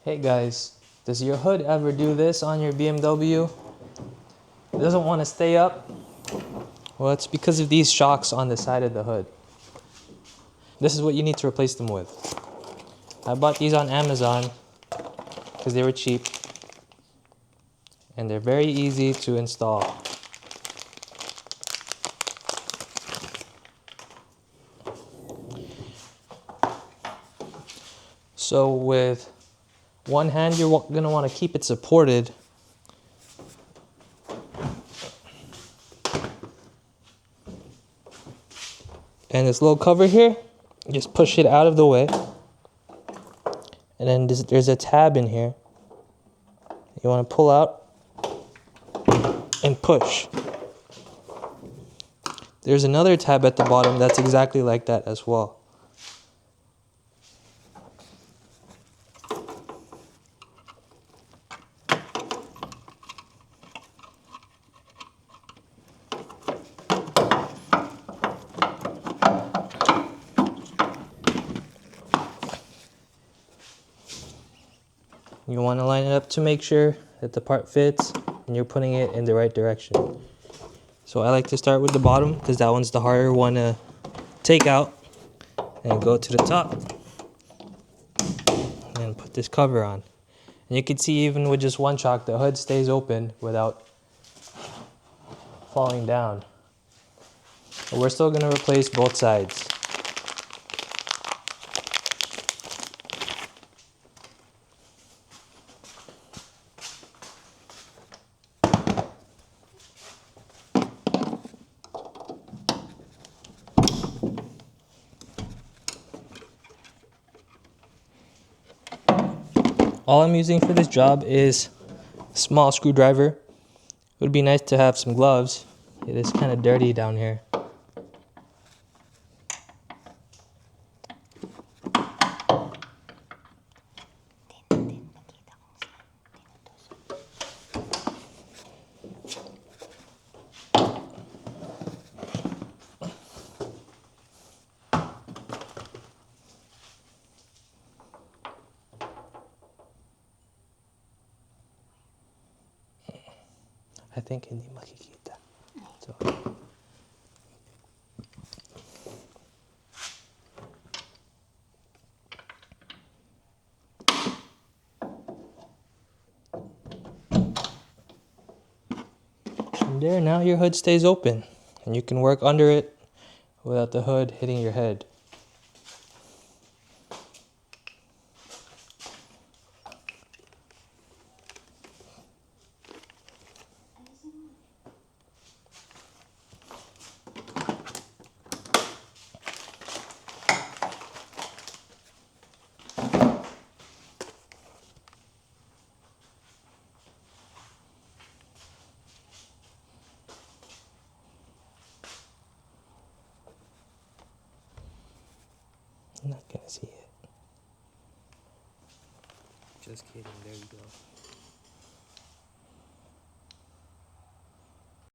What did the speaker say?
Hey guys, does your hood ever do this on your BMW? It doesn't want to stay up? Well, it's because of these shocks on the side of the hood. This is what you need to replace them with. I bought these on Amazon because they were cheap and they're very easy to install. So with one hand, you're going to want to keep it supported. And this little cover here, just push it out of the way. And then there's a tab in here. You want to pull out and push. There's another tab at the bottom that's exactly like that as well. You want to line it up to make sure that the part fits and you're putting it in the right direction. So I like to start with the bottom because that one's the harder one to take out, and go to the top and put this cover on. And you can see even with just one shock, the hood stays open without falling down. But we're still going to replace both sides. All I'm using for this job is a small screwdriver. It would be nice to have some gloves. It is kind of dirty down here. I think hindi makikita. So. And there, now your hood stays open and you can work under it without the hood hitting your head. I'm not gonna see it. Just kidding, there you go.